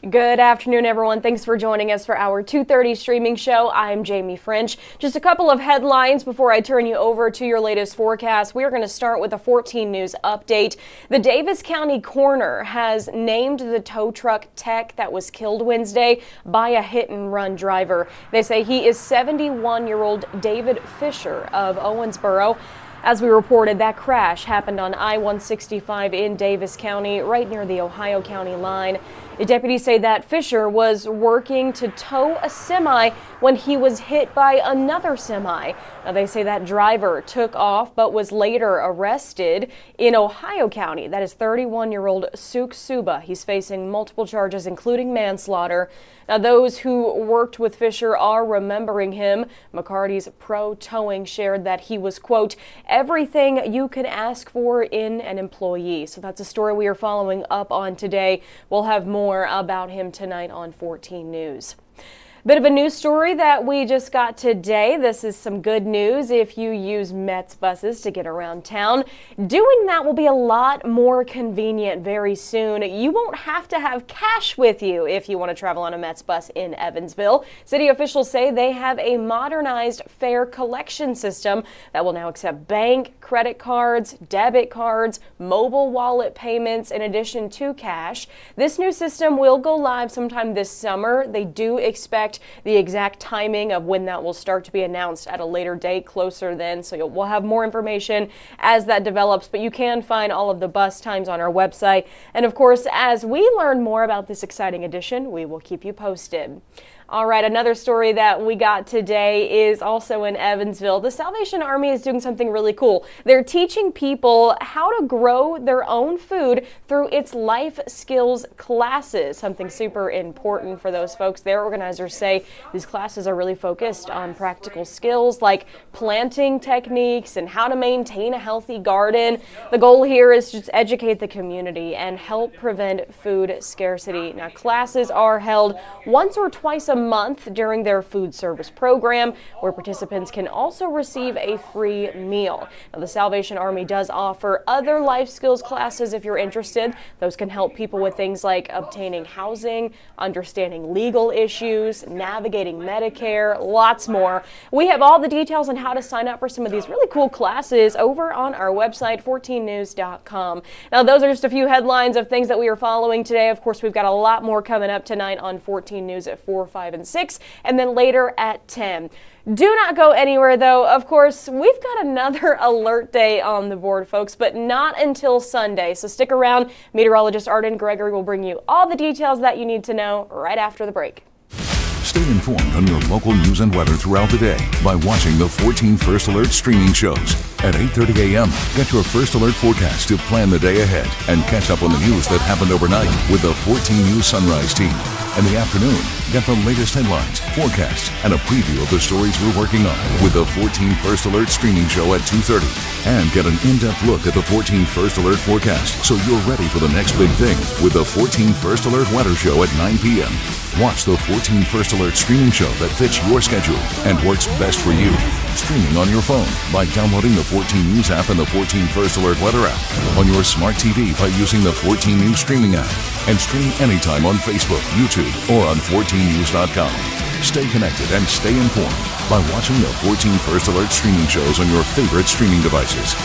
Good afternoon, everyone. Thanks for joining us for our 2:30 streaming show. I'm Jamie French. Just a couple of headlines before I turn you over to your latest forecast. We are going to start with a 14 News update. The Davis County coroner has named the tow truck tech that was killed Wednesday by a hit-and-run driver. They say he is 71-year-old David Fisher of Owensboro. As we reported, that crash happened on I-165 in Davis County, right near the Ohio County line. The deputies say that Fisher was working to tow a semi when he was hit by another semi. Now, they say that driver took off but was later arrested in Ohio County. That is 31-year-old Suk Suba. He's facing multiple charges, including manslaughter. Now, those who worked with Fisher are remembering him. McCarty's Pro Towing shared that he was, quote, everything you could ask for in an employee. So that's a story we are following up on today. We'll have more about him tonight on 14 News. Bit of a news story that we just got today. This is some good news if you use Met's buses to get around town. Doing that will be a lot more convenient very soon. You won't have to have cash with you if you want to travel on a Met's bus in Evansville. City officials say they have a modernized fare collection system that will now accept bank, credit cards, debit cards, mobile wallet payments in addition to cash. This new system will go live sometime this summer. They do expect the exact timing of when that will start to be announced at a later date, closer then. So we'll have more information as that develops, but you can find all of the bus times on our website. And of course, as we learn more about this exciting addition, we will keep you posted. All right, another story that we got today is also in Evansville. The Salvation Army is doing something really cool. They're teaching people how to grow their own food through its life skills classes, something super important for those folks. Their organizers say these classes are really focused on practical skills like planting techniques and how to maintain a healthy garden. The goal here is to just educate the community and help prevent food scarcity. Now, classes are held once or twice a month during their food service program, where participants can also receive a free meal. Now, the Salvation Army does offer other life skills classes if you're interested. Those can help people with things like obtaining housing, understanding legal issues, navigating Medicare, lots more. We have all the details on how to sign up for some of these really cool classes over on our website, 14news.com. Now, those are just a few headlines of things that we are following today. Of course, we've got a lot more coming up tonight on 14 News at 4, 5, and 6, and then later at 10. Do not go anywhere, though. Of course, we've got another alert day on the board, folks, but not until Sunday. So stick around. Meteorologist Arden Gregory will bring you all the details that you need to know right after the break. Stay informed on your local news and weather throughout the day by watching the 14 First Alert streaming shows. At 8:30 a.m., get your First Alert forecast to plan the day ahead and catch up on the news that happened overnight with the 14 News Sunrise team. In the afternoon, get the latest headlines, forecasts, and a preview of the stories we're working on with the 14 First Alert streaming show at 2:30. And get an in-depth look at the 14 First Alert forecast so you're ready for the next big thing with the 14 First Alert weather show at 9 p.m. Watch the 14 First Alert streaming show that fits your schedule and works best for you. Streaming on your phone by downloading the 14 News app and the 14 First Alert weather app. On your smart TV by using the 14 News streaming app. And stream anytime on Facebook, YouTube, or on 14news.com. Stay connected and stay informed by watching the 14 First Alert streaming shows on your favorite streaming devices.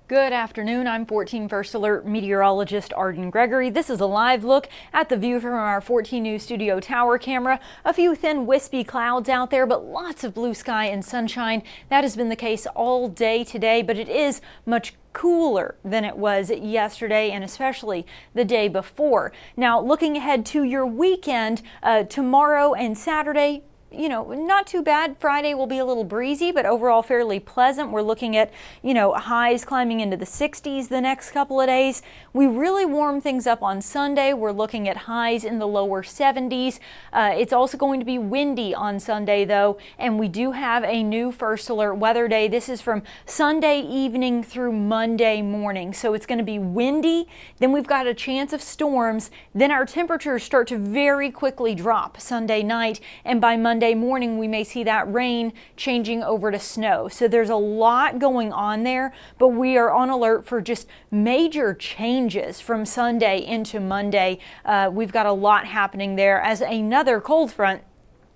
Good afternoon. I'm 14 First Alert meteorologist Arden Gregory. This is a live look at the view from our 14 News studio tower camera. A few thin wispy clouds out there, but lots of blue sky and sunshine. That has been the case all day today, but it is much cooler than it was yesterday and especially the day before. Now, looking ahead to your weekend, tomorrow and Saturday, not too bad. Friday will be a little breezy, but overall fairly pleasant. We're looking at, highs climbing into the 60s the next couple of days. We really warm things up on Sunday. We're looking at highs in the lower 70s. It's also going to be windy on Sunday, though, and we do have a new first alert weather day. This is from Sunday evening through Monday morning. So it's going to be windy. Then we've got a chance of storms. Then our temperatures start to very quickly drop Sunday night, and by Monday morning we may see that rain changing over to snow. So there's a lot going on there, but we are on alert for just major changes from Sunday into Monday. We've got a lot happening there as another cold front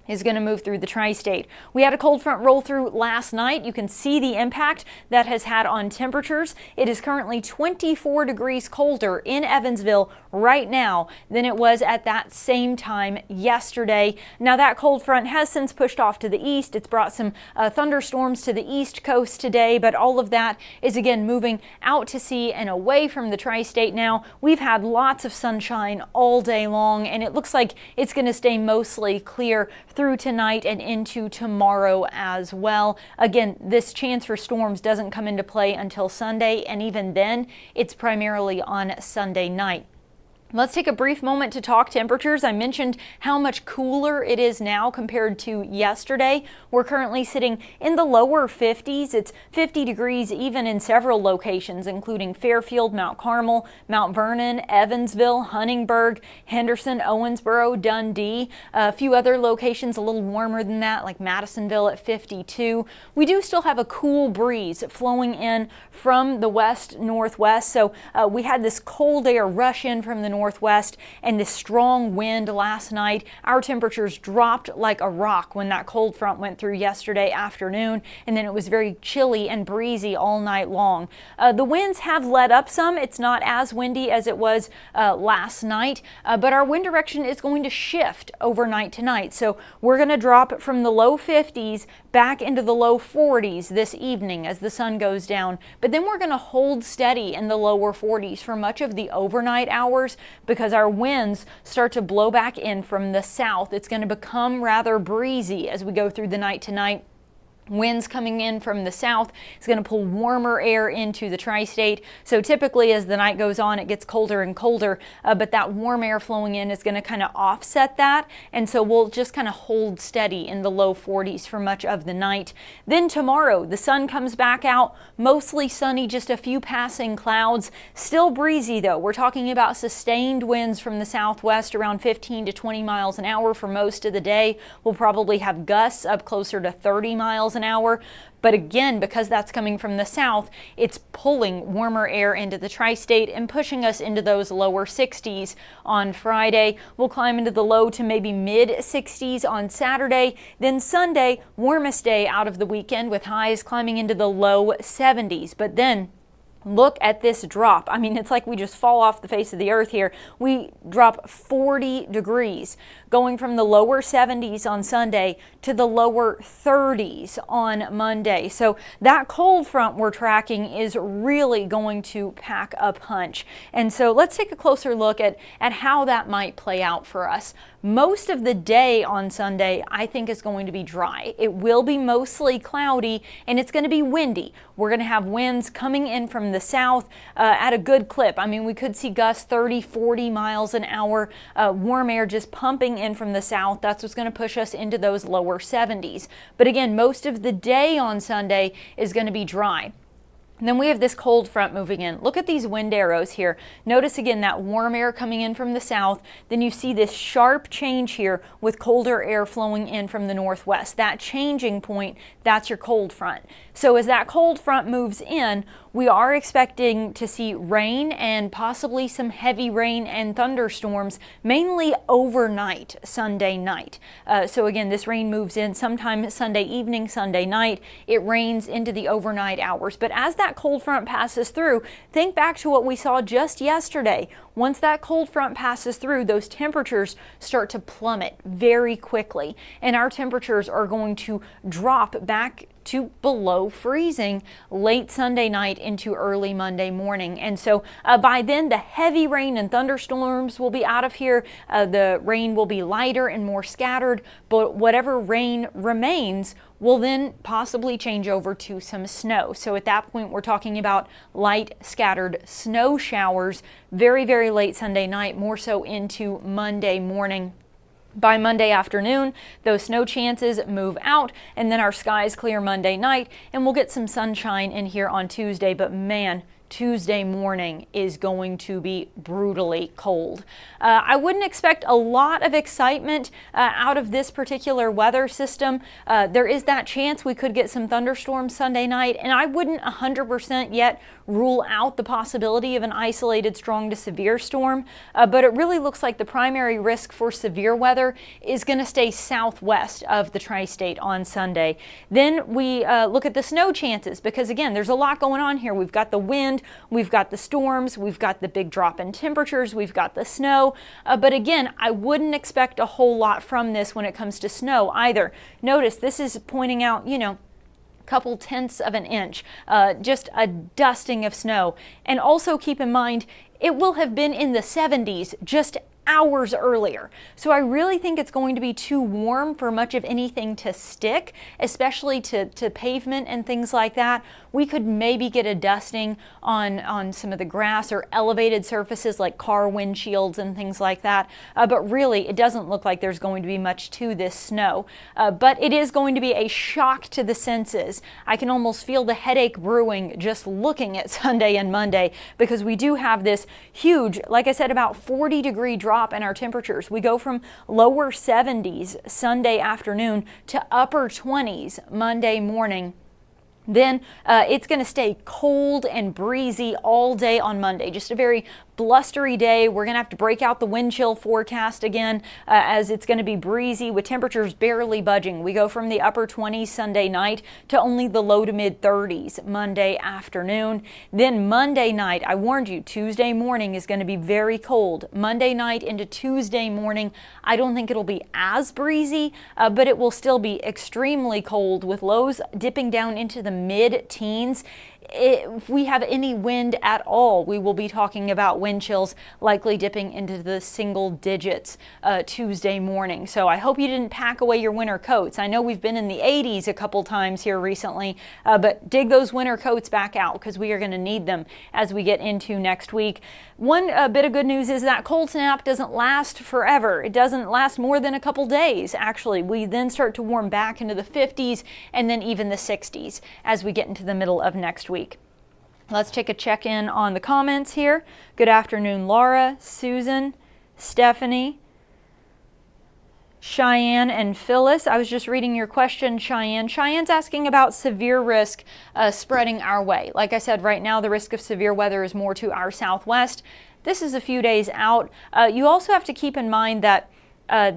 is going to move through the tri-state. We had a cold front roll through last night. You can see the impact that has had on temperatures. It is currently 24 degrees colder in Evansville right now than it was at that same time yesterday. Now that cold front has since pushed off to the east. It's brought some thunderstorms to the east coast today, but all of that is again moving out to sea and away from the tri-state now. We've had lots of sunshine all day long, and it looks like it's going to stay mostly clear through tonight and into tomorrow as well. Again, this chance for storms doesn't come into play until Sunday, and even then, it's primarily on Sunday night. Let's take a brief moment to talk temperatures. I mentioned how much cooler it is now compared to yesterday. We're currently sitting in the lower 50s. It's 50 degrees even in several locations, including Fairfield, Mount Carmel, Mount Vernon, Evansville, Huntingburg, Henderson, Owensboro, Dundee. A few other locations a little warmer than that, like Madisonville at 52. We do still have a cool breeze flowing in from the west-northwest. So we had this cold air rush in from the northwest and this strong wind last night. Our temperatures dropped like a rock when that cold front went through yesterday afternoon, and then it was very chilly and breezy all night long. The winds have let up some. It's not as windy as it was last night, but our wind direction is going to shift overnight tonight. So we're going to drop from the low 50s back into the low 40s this evening as the sun goes down, but then we're going to hold steady in the lower 40s for much of the overnight hours because our winds start to blow back in from the south. It's going to become rather breezy as we go through the night tonight. Winds coming in from the south is going to pull warmer air into the tri-state. So typically as the night goes on, it gets colder and colder, but that warm air flowing in is going to kind of offset that. And so we'll just kind of hold steady in the low 40s for much of the night. Then tomorrow, the sun comes back out, mostly sunny, just a few passing clouds. Still breezy though. We're talking about sustained winds from the southwest around 15 to 20 miles an hour for most of the day. We'll probably have gusts up closer to 30 miles an hour. But again, because that's coming from the south, it's pulling warmer air into the tri-state and pushing us into those lower 60s on Friday. We'll climb into the low to maybe mid 60s on Saturday. Then Sunday, warmest day out of the weekend with highs climbing into the low 70s. But then look at this drop. I mean, it's like we just fall off the face of the earth here. We drop 40 degrees, going from the lower 70s on Sunday to the lower 30s on Monday. So that cold front we're tracking is really going to pack a punch. And so let's take a closer look at how that might play out for us. Most of the day on Sunday, I think, is going to be dry. It will be mostly cloudy, and it's going to be windy. We're going to have winds coming in from the south at a good clip. I mean, we could see gusts 30, 40 miles an hour, warm air just pumping in from the south. That's what's going to push us into those lower 70s. But again, most of the day on Sunday is going to be dry. And then we have this cold front moving in. Look at these wind arrows here. Notice again that warm air coming in from the south. Then you see this sharp change here with colder air flowing in from the northwest. That changing point, that's your cold front. So as that cold front moves in, we are expecting to see rain and possibly some heavy rain and thunderstorms, mainly overnight Sunday night. So again, this rain moves in sometime Sunday evening, Sunday night. It rains into the overnight hours. But as that cold front passes through, think back to what we saw just yesterday. Once that cold front passes through, those temperatures start to plummet very quickly, and our temperatures are going to drop back to below freezing late Sunday night into early Monday morning. And so by then, the heavy rain and thunderstorms will be out of here. The rain will be lighter and more scattered, but whatever rain remains will then possibly change over to some snow. So at that point, we're talking about light scattered snow showers very, very late Sunday night, more so into Monday morning. By Monday afternoon, those snow chances move out, and then our skies clear Monday night, and we'll get some sunshine in here on Tuesday. But man, Tuesday morning is going to be brutally cold. I wouldn't expect a lot of excitement out of this particular weather system. There is that chance we could get some thunderstorms Sunday night, and I wouldn't 100% yet rule out the possibility of an isolated strong to severe storm, but it really looks like the primary risk for severe weather is going to stay southwest of the tri-state on Sunday. Then we look at the snow chances, because again, there's a lot going on here. We've got the wind, we've got the storms, we've got the big drop in temperatures, we've got the snow, but again, I wouldn't expect a whole lot from this when it comes to snow either. Notice this is pointing out, couple tenths of an inch, just a dusting of snow. And also keep in mind, it will have been in the 70s just hours earlier. So I really think it's going to be too warm for much of anything to stick, especially to pavement and things like that. We could maybe get a dusting on some of the grass or elevated surfaces like car windshields and things like that. But really, it doesn't look like there's going to be much to this snow. But it is going to be a shock to the senses. I can almost feel the headache brewing just looking at Sunday and Monday, because we do have this huge, like I said, about 40-degree drop in our temperatures. We go from lower 70s Sunday afternoon to upper 20s Monday morning. Then it's going to stay cold and breezy all day on Monday. Just a very blustery day. We're going to have to break out the wind chill forecast again as it's going to be breezy with temperatures barely budging. We go from the upper 20s Sunday night to only the low to mid 30s Monday afternoon. Then Monday night, I warned you, Tuesday morning is going to be very cold. Monday night into Tuesday morning, I don't think it'll be as breezy, but it will still be extremely cold with lows dipping down into the mid-teens. If we have any wind at all, we will be talking about wind chills likely dipping into the single digits Tuesday morning. So I hope you didn't pack away your winter coats. I know we've been in the 80s a couple times here recently, but dig those winter coats back out, because we are going to need them as we get into next week. One bit of good news is that cold snap doesn't last forever. It doesn't last more than a couple days, actually. We then start to warm back into the 50s and then even the 60s as we get into the middle of next week. Let's take a check-in on the comments here. Good afternoon, Laura, Susan, Stephanie, Cheyenne, and Phyllis. I was just reading your question, Cheyenne. Cheyenne's asking about severe risk spreading our way. Like I said, right now the risk of severe weather is more to our southwest. This is a few days out. You also have to keep in mind that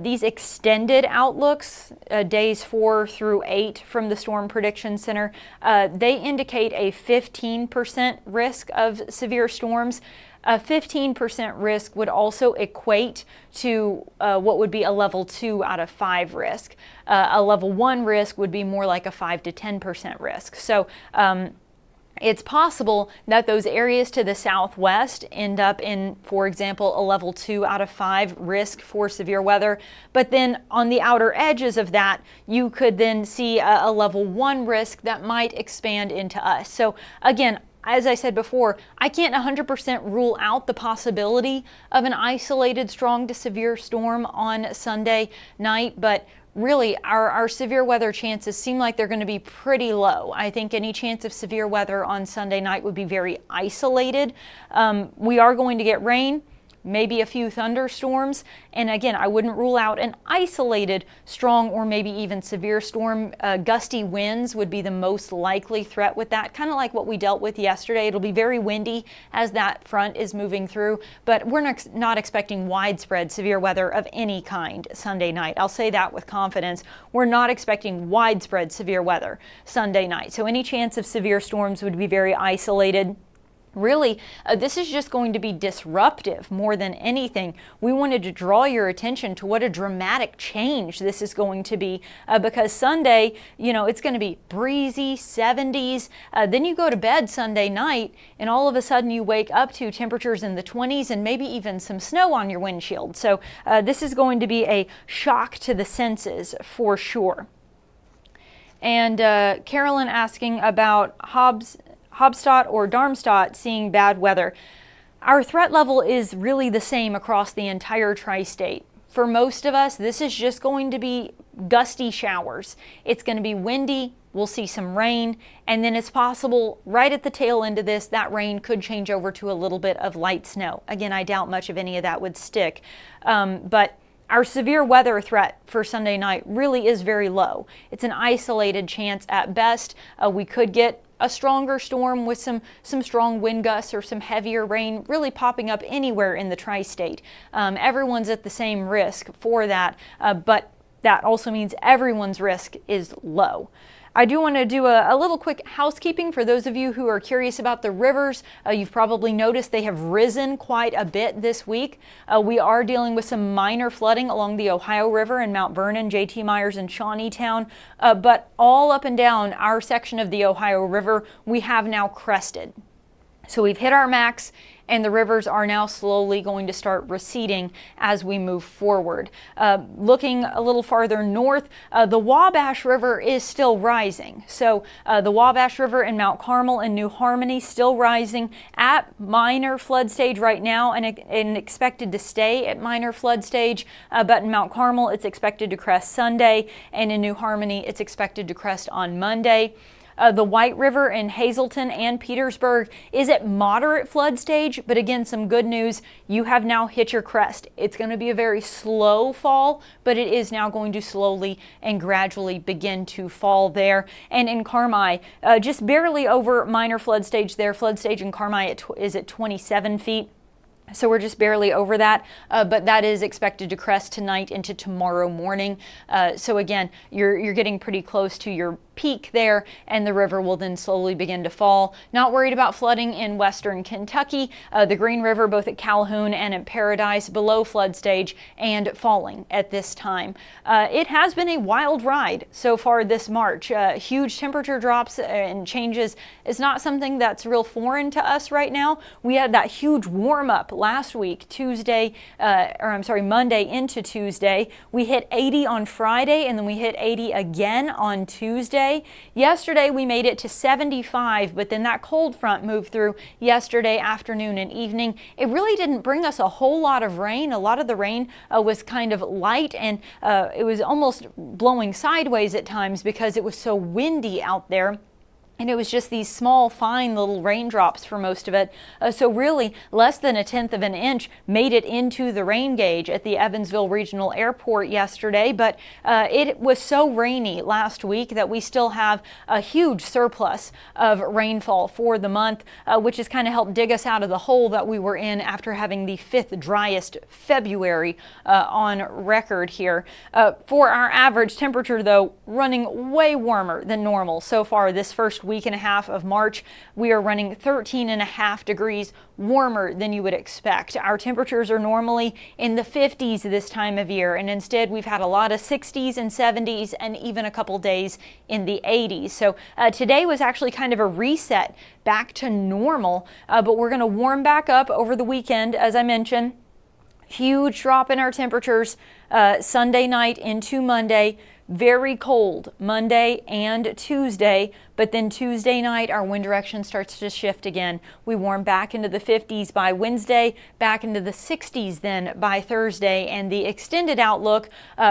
these extended outlooks, days 4 through 8 from the Storm Prediction Center, they indicate a 15% risk of severe storms. A 15% risk would also equate to what would be a level 2 out of 5 risk. A level 1 risk would be more like a 5 to 10% risk. So it's possible that those areas to the southwest end up in, for example, a level 2 out of 5 risk for severe weather. But then on the outer edges of that, you could then see a level 1 risk that might expand into us. So again, as I said before, I can't 100% rule out the possibility of an isolated strong to severe storm on Sunday night, but really, our severe weather chances seem like they're going to be pretty low. I think any chance of severe weather on Sunday night would be very isolated. We are going to get rain, maybe a few thunderstorms, and again, I wouldn't rule out an isolated strong or maybe even severe storm. Gusty winds would be the most likely threat with that, kind of like what we dealt with yesterday. It'll be very windy as that front is moving through, but we're not expecting widespread severe weather of any kind Sunday night. I'll say that with confidence. We're not expecting widespread severe weather Sunday night, so any chance of severe storms would be very isolated. Really, this is just going to be disruptive more than anything. We wanted to draw your attention to what a dramatic change this is going to be because Sunday, it's going to be breezy, 70s. Then you go to bed Sunday night and all of a sudden you wake up to temperatures in the 20s and maybe even some snow on your windshield. So this is going to be a shock to the senses for sure. And Carolyn asking about Haubstadt or Darmstadt seeing bad weather. Our threat level is really the same across the entire tri-state. For most of us, this is just going to be gusty showers. It's going to be windy. We'll see some rain, and then it's possible right at the tail end of this, that rain could change over to a little bit of light snow. Again, I doubt much of any of that would stick, but our severe weather threat for Sunday night really is very low. It's an isolated chance at best. We could get a stronger storm with some strong wind gusts or some heavier rain really popping up anywhere in the tri-state. Everyone's at the same risk for that, but that also means everyone's risk is low. I do want to do a little quick housekeeping for those of you who are curious about the rivers. You've probably noticed they have risen quite a bit this week. We are dealing with some minor flooding along the Ohio River in Mount Vernon, J.T. Myers, and Shawneetown, but all up and down our section of the Ohio River, we have now crested. So we've hit our max, and the rivers are now slowly going to start receding as we move forward. Looking a little farther north, the Wabash River is still rising. So the Wabash River in Mount Carmel and New Harmony still rising at minor flood stage right now and expected to stay at minor flood stage. But in Mount Carmel, it's expected to crest Sunday, and in New Harmony, it's expected to crest on Monday. The White River in Hazleton and Petersburg is at moderate flood stage, but again, some good news. You have now hit your crest. It's going to be a very slow fall, but it is now going to slowly and gradually begin to fall there. And in Carmi, just barely over minor flood stage there. Flood stage in Carmi is at 27 feet. So we're just barely over that, but that is expected to crest tonight into tomorrow morning. So again, you're getting pretty close to your peak there, and the river will then slowly begin to fall. Not worried about flooding in western Kentucky. The Green River, both at Calhoun and at Paradise, below flood stage and falling at this time. It has been a wild ride so far this March. Huge temperature drops and changes is not something that's real foreign to us right now. We had that huge warm up last week, Monday into Tuesday. We hit 80 on Friday, and then we hit 80 again on Tuesday. Yesterday we made it to 75, but then that cold front moved through yesterday afternoon and evening. It really didn't bring us a whole lot of rain. A lot of the rain was kind of light, and it was almost blowing sideways at times because it was so windy out there. And it was just these small, fine little raindrops for most of it. So really, less than 1/10 of an inch made it into the rain gauge at the Evansville Regional Airport yesterday. But it was so rainy last week that we still have a huge surplus of rainfall for the month, which has kind of helped dig us out of the hole that we were in after having the 5th driest February on record here. For our average temperature, though, running way warmer than normal so far this first week and a half of March. We are running 13.5 degrees warmer than you would expect. Our temperatures are normally in the 50s this time of year, and instead we've had a lot of 60s and 70s and even a couple days in the 80s. So today was actually kind of a reset back to normal, but we're going to warm back up over the weekend, as I mentioned. Huge drop in our temperatures Sunday night into Monday. Very cold Monday and Tuesday, but then Tuesday night our wind direction starts to shift again. We warm back into the 50s by Wednesday, back into the 60s then by Thursday, and the extended outlook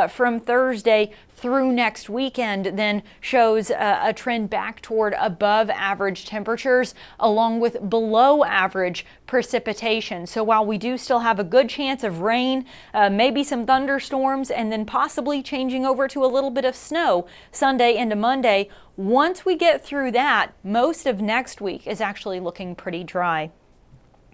from Thursday through next weekend then shows a trend back toward above average temperatures along with below average precipitation. So while we do still have a good chance of rain, maybe some thunderstorms, and then possibly changing over to a little bit of snow Sunday into Monday, once we get through that, most of next week is actually looking pretty dry.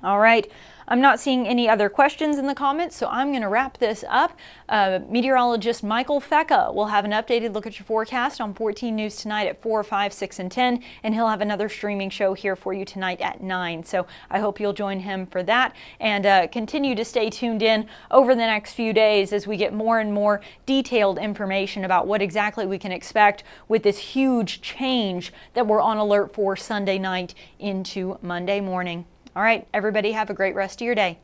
All right. I'm not seeing any other questions in the comments, so I'm going to wrap this up. Meteorologist Michael Fecka will have an updated look at your forecast on 14 News tonight at 4, 5, 6, and 10, and he'll have another streaming show here for you tonight at 9. So I hope you'll join him for that, and continue to stay tuned in over the next few days as we get more and more detailed information about what exactly we can expect with this huge change that we're on alert for Sunday night into Monday morning. All right, everybody have a great rest of your day.